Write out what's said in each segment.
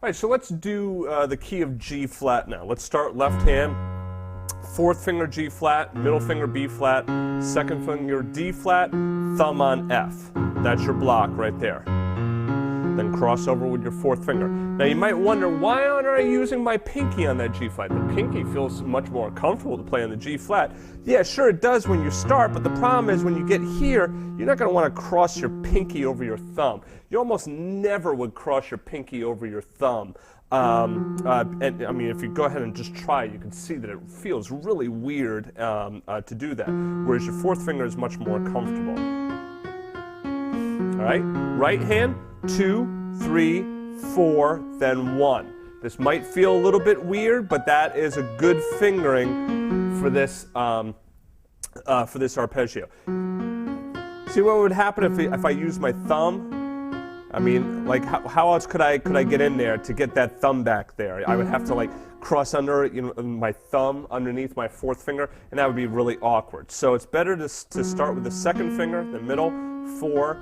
All right, so let's do the key of G flat now. Let's start left hand, fourth finger G flat, middle finger B flat, second finger D flat, thumb on F. That's your block right there. Then cross over with your fourth finger. Now you might wonder, why aren't I using my pinky on that G flat? The pinky feels much more comfortable to play on the G flat. Yeah, sure it does when you start, but the problem is when you get here, you're not going to want to cross your pinky over your thumb. You almost never would cross your pinky over your thumb. And I mean, if you go ahead and just try, you can see that it feels really weird to do that, whereas your fourth finger is much more comfortable. All right, right hand, 2, 3, 4, then 1. This might feel a little bit weird, but that is a good fingering for this arpeggio. See what would happen if I use my thumb? I mean, like, how else could I get in there to get that thumb back there? I would have to like cross under, you know, my thumb underneath my fourth finger, and that would be really awkward. So it's better to start with the second finger, the middle, 4,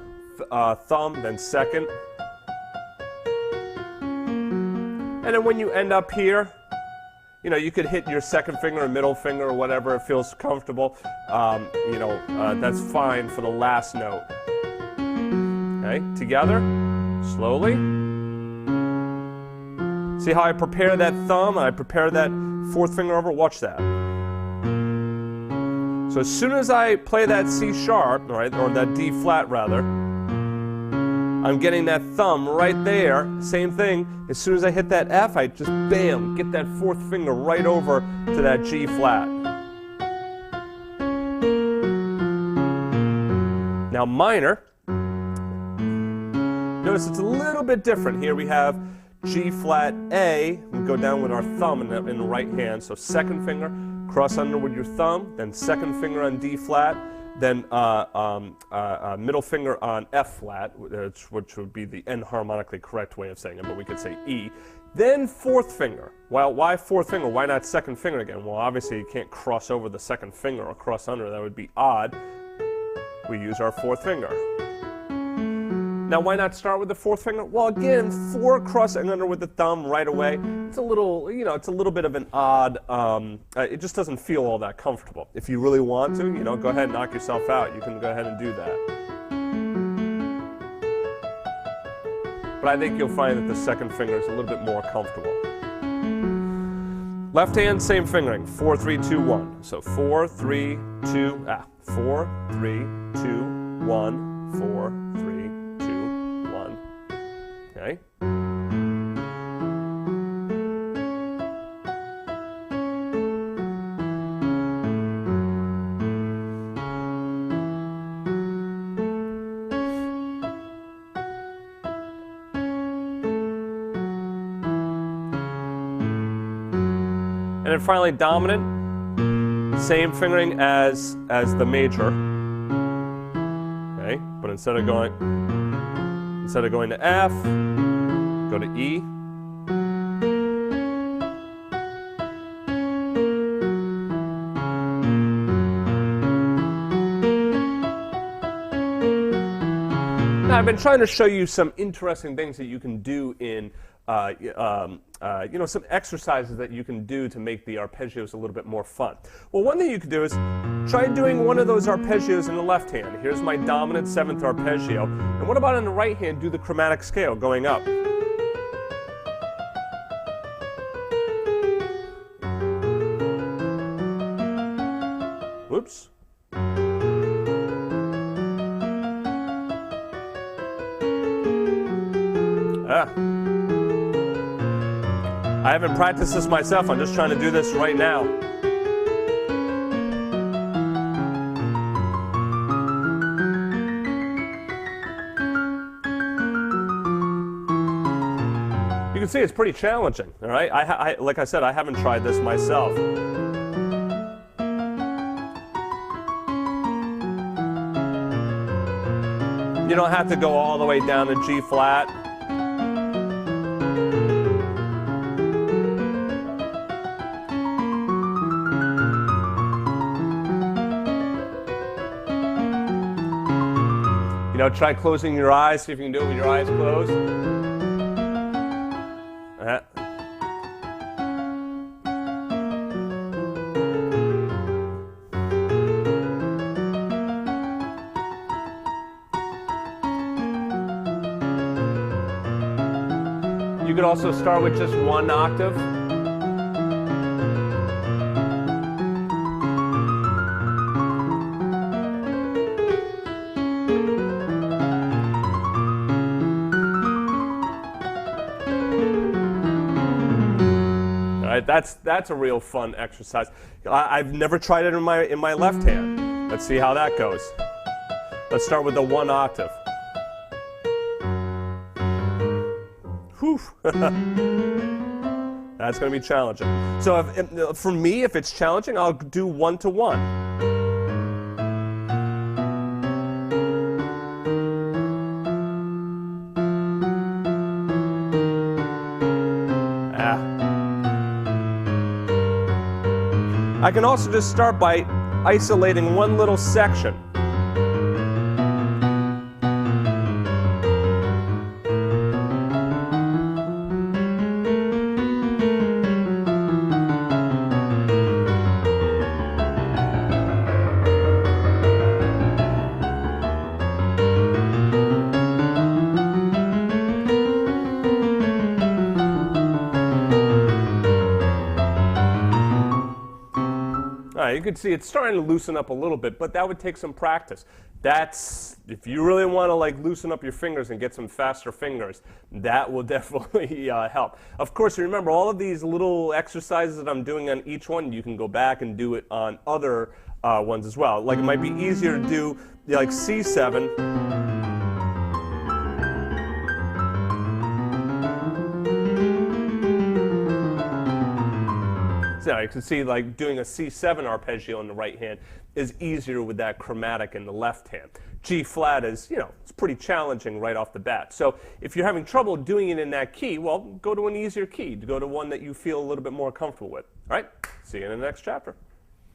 thumb, then second. And then when you end up here, you know, you could hit your second finger or middle finger or whatever it feels comfortable. You know, that's fine for the last note. Okay, together, slowly. See how I prepare that thumb and I prepare that fourth finger over? Watch that. So as soon as I play that C sharp, all right, or that D flat rather, I'm getting that thumb right there. Same thing, as soon as I hit that F, I just bam, get that fourth finger right over to that G flat. Now minor. Notice it's a little bit different. Here we have G flat A. We go down with our thumb in the right hand. So second finger, cross under with your thumb, then second finger on D flat, then middle finger on F flat, which would be the enharmonically correct way of saying it, but we could say E. Then fourth finger. Well, why fourth finger? Why not second finger again? Well, obviously you can't cross over the second finger or cross under. That would be odd. We use our fourth finger. Now, why not start with the fourth finger? Well, again, 4 crossing under with the thumb right away. It's a little, you know, it's a little bit of an odd, it just doesn't feel all that comfortable. If you really want to, you know, go ahead and knock yourself out. You can go ahead and do that. But I think you'll find that the second finger is a little bit more comfortable. Left hand, same fingering, 4, 3, 2, 1. So 4, 3, 2, 4, 3, 2, 1, 4, 3, 2, 1. Okay. And then finally, dominant, same fingering as the major. Okay, but instead of going to F, go to E. Now, I've been trying to show you some interesting things that you can do in you know, some exercises that you can do to make the arpeggios a little bit more fun. Well, one thing you could do is try doing one of those arpeggios in the left hand. Here's my dominant 7th arpeggio. And what about in the right hand, do the chromatic scale going up. Whoops. I haven't practiced this myself. I'm just trying to do this right now. You can see it's pretty challenging, all right? Like I said, I haven't tried this myself. You don't have to go all the way down to G flat. You know, try closing your eyes, see if you can do it with your eyes closed. You could also start with just one octave. That's a real fun exercise. I've never tried it in my left hand. Let's see how that goes. Let's start with the one octave. Whew. That's going to be challenging. So for me, if it's challenging, I'll do 1 to 1. I can also just start by isolating one little section. You can see it's starting to loosen up a little bit, but that would take some practice. If you really want to loosen up your fingers and get some faster fingers, that will definitely help. Of course, remember all of these little exercises that I'm doing on each one, you can go back and do it on other ones as well. Like it might be easier to do like C7. You can see doing a C7 arpeggio in the right hand is easier with that chromatic in the left hand. G flat is, it's pretty challenging right off the bat. So if you're having trouble doing it in that key, well, go to an easier key. Go to one that you feel a little bit more comfortable with. All right, see you in the next chapter.